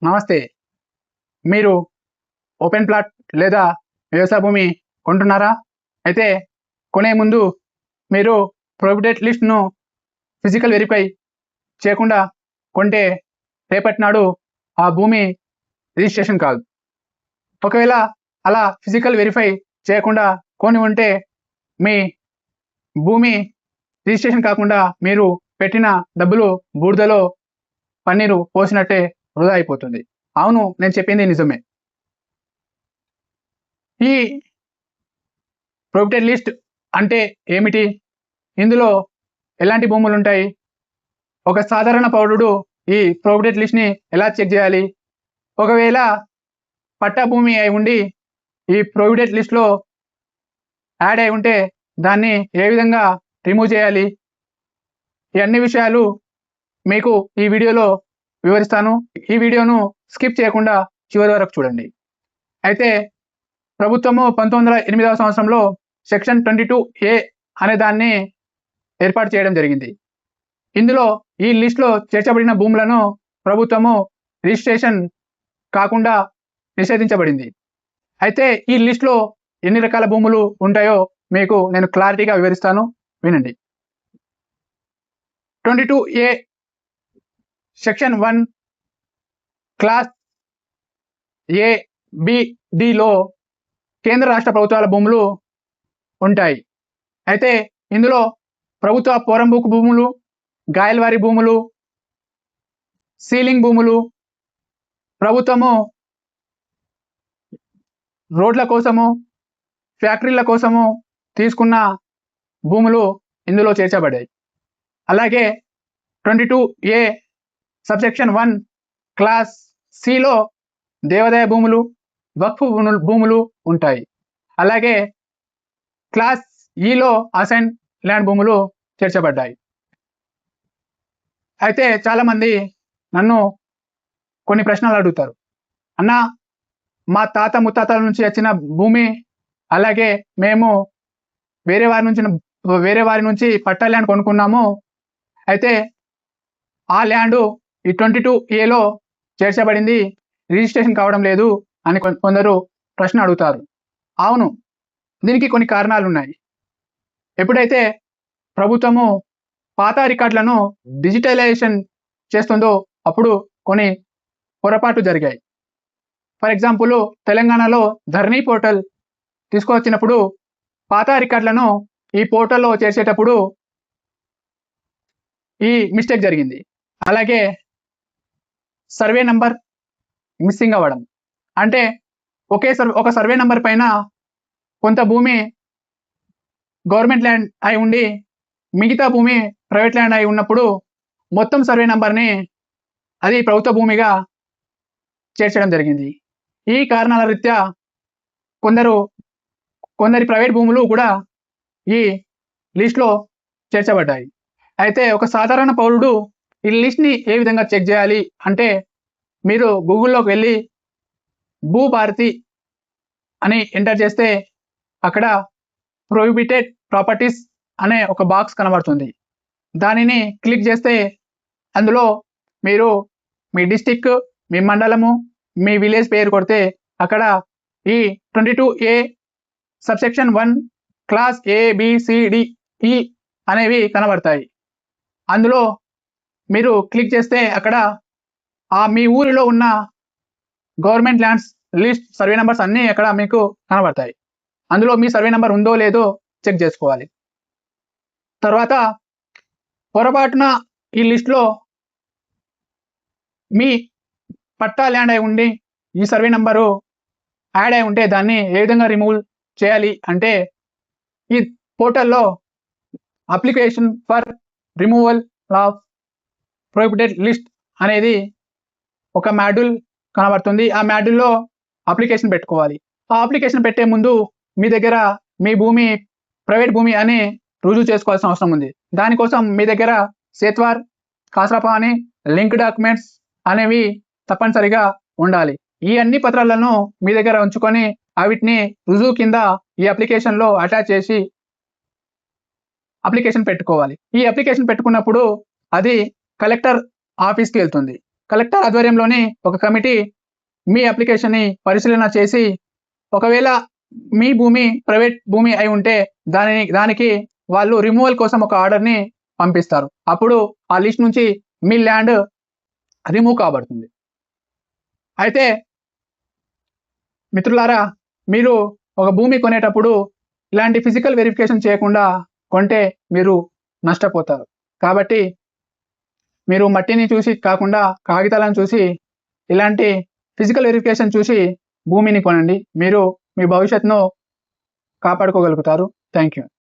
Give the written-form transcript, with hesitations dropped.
నమస్తే. మీరు open plot లేదా వ్యవసాయ భూమి కొంటున్నారా? అయితే కొనే ముందు మీరు ప్రొహిబిటెడ్ లిస్ట్‌ను ఫిజికల్ వెరిఫై చేయకుండా కొంటే రేపటి నాడు ఆ భూమి రిజిస్ట్రేషన్ కాదు. ఒకవేళ అలా ఫిజికల్ వెరిఫై చేయకుండా కొని ఉంటే మీ భూమి రిజిస్ట్రేషన్ కాకుండా మీరు పెట్టిన డబ్బులు బూడిదలో పన్నీరు పోసినట్టే వృధా అయిపోతుంది. అవును, నేను చెప్పింది నిజమే. ఈ ప్రొహిబిటెడ్ లిస్ట్ అంటే ఏమిటి? ఇందులో ఎలాంటి భూములు ఉంటాయి? ఒక సాధారణ పౌరుడు ఈ ప్రొహిబిటెడ్ లిస్ట్‌ని ఎలా చెక్ చేయాలి? ఒకవేళ పట్టా భూమి అయి ఉండి ఈ ప్రొహిబిటెడ్ లిస్ట్‌లో యాడ్ అయి ఉంటే దాన్ని ఏ విధంగా రిమూవ్ చేయాలి? ఈ అన్ని విషయాలు మీకు ఈ వీడియోలో వివరిస్తాను. ఈ వీడియోను స్కిప్ చేయకుండా చివరి వరకు చూడండి. అయితే ప్రభుత్వము 1908వ సంవత్సరంలో సెక్షన్ 22A అనే దాన్ని ఏర్పాటు చేయడం జరిగింది. ఇందులో ఈ లిస్టులో చేర్చబడిన భూములను ప్రభుత్వము రిజిస్ట్రేషన్ కాకుండా నిషేధించబడింది. అయితే ఈ లిస్టులో ఎన్ని రకాల భూములు ఉంటాయో మీకు నేను క్లారిటీగా వివరిస్తాను, వినండి. 22A section 1 class A, B, Dలో కేంద్ర రాష్ట్ర ప్రభుత్వాల భూములు ఉంటాయి. అయితే ఇందులో ప్రభుత్వ పోరంబోకు భూములు, గాయల్వారి భూములు, సీలింగ్ భూములు, ప్రభుత్వము రోడ్ల కోసము, ఫ్యాక్టరీల కోసము తీసుకున్న భూములు ఇందులో చేర్చబడ్డాయి. అలాగే 22A సబ్సెక్షన్ 1 క్లాస్ సిలో దేవాదాయ భూములు, వక్ఫ్ భూములు ఉంటాయి. అలాగే క్లాస్ ఈలో అసైన్ ల్యాండ్ భూములు చేర్చబడ్డాయి. అయితే చాలామంది నన్ను కొన్ని ప్రశ్నలు అడుగుతారు. అన్నా, మా తాత ముత్తాతల నుంచి వచ్చిన భూమి, అలాగే మేము వేరే వారి నుంచి పట్టా ల్యాండ్ కొనుక్కున్నాము. అయితే ఆ ల్యాండు ఈ 22Aలో చేర్చబడింది, రిజిస్ట్రేషన్ కావడం లేదు అని కొందరు ప్రశ్న అడుగుతారు. అవును, దీనికి కొన్ని కారణాలు ఉన్నాయి. ఎప్పుడైతే ప్రభుత్వము పాత రికార్డులను డిజిటలైజేషన్ చేస్తుందో అప్పుడు కొన్ని పొరపాట్లు జరిగాయి. ఫర్ ఎగ్జాంపుల్, తెలంగాణలో ధరణి పోర్టల్ తీసుకువచ్చినప్పుడు పాత రికార్డులను ఈ పోర్టల్లో చేసేటప్పుడు ఈ మిస్టేక్ జరిగింది. అలాగే సర్వే నంబర్ మిస్సింగ్ అవ్వడం, అంటే ఒక సర్వే నంబర్ పైన కొంత భూమి గవర్నమెంట్ ల్యాండ్ అయి ఉండి మిగతా భూమి ప్రైవేట్ ల్యాండ్ అయి ఉన్నప్పుడు మొత్తం సర్వే నంబర్ని అది ప్రభుత్వ భూమిగా చేర్చడం జరిగింది. ఈ కారణాల రీత్యా కొందరి ప్రైవేట్ భూములు కూడా ఈ లిస్ట్లో చేర్చబడ్డాయి. అయితే ఒక సాధారణ పౌరుడు ఈ లిస్ట్ని ఏ విధంగా చెక్ చేయాలి అంటే, మీరు గూగుల్లోకి వెళ్ళి భూభారతి అని ఎంటర్ చేస్తే అక్కడ ప్రొహిబిటెడ్ ప్రాపర్టీస్ అనే ఒక బాక్స్ కనబడుతుంది. దానిని క్లిక్ చేస్తే అందులో మీరు మీ డిస్టిక్, మీ మండలము, మీ విలేజ్ పేరు కొడితే అక్కడ ఈ 22A సబ్సెక్షన్ 1 క్లాస్ ABCDE అనేవి కనబడతాయి. అందులో మీరు క్లిక్ చేస్తే అక్కడ మీ ఊరిలో ఉన్న government lands list survey numbers అన్నీ అక్కడ మీకు కనబడతాయి. అందులో మీ సర్వే నెంబర్ ఉందో లేదో చెక్ చేసుకోవాలి. తర్వాత పొరపాటున ఈ లిస్ట్లో మీ పట్టా ల్యాండ్ అయి ఉండి ఈ సర్వే నెంబరు యాడ్ అయి ఉంటే దాన్ని ఏ విధంగా రిమూవ్ చేయాలి అంటే, ఈ పోర్టల్లో application for removal of prohibited list అనేది ఒక మాడ్యూల్ కనబడుతుంది. ఆ మాడ్యూల్లో అప్లికేషన్ పెట్టుకోవాలి. ఆ అప్లికేషన్ పెట్టే ముందు మీ దగ్గర మీ భూమి ప్రైవేట్ భూమి అని రుజువు చేసుకోవాల్సిన అవసరం ఉంది. దానికోసం మీ దగ్గర సేత్వార్, కాసరపాని, లింక్ డాక్యుమెంట్స్ అనేవి తప్పనిసరిగా ఉండాలి. ఈ అన్ని పత్రాలను మీ దగ్గర ఉంచుకొని వీటిని రుజువు కింద ఈ అప్లికేషన్లో అటాచ్ చేసి అప్లికేషన్ పెట్టుకోవాలి. ఈ అప్లికేషన్ పెట్టుకున్నప్పుడు అది కలెక్టర్ ఆఫీస్కి వెళ్తుంది. కలెక్టర్ ఆధ్వర్యంలోని ఒక కమిటీ మీ అప్లికేషన్ని పరిశీలన చేసి ఒకవేళ మీ భూమి ప్రైవేట్ భూమి అయి ఉంటే దానికి వాళ్ళు రిమూవల్ కోసం ఒక ఆర్డర్ని పంపిస్తారు. అప్పుడు ఆ లిస్ట్ నుంచి మీ ల్యాండ్ రిమూవ్ కాబడుతుంది. అయితే మిత్రులారా, మీరు ఒక భూమి కొనేటప్పుడు ఇలాంటి ఫిజికల్ వెరిఫికేషన్ చేయకుండా కొంటే మీరు నష్టపోతారు. కాబట్టి మీరు మట్టిని చూసి కాకుండా కాగితాలను చూసి ఇలాంటి ఫిజికల్ వెరిఫికేషన్ చూసి భూమిని కొనండి. మీరు మీ భవిష్యత్తును కాపాడుకోగలుగుతారు. Thank you.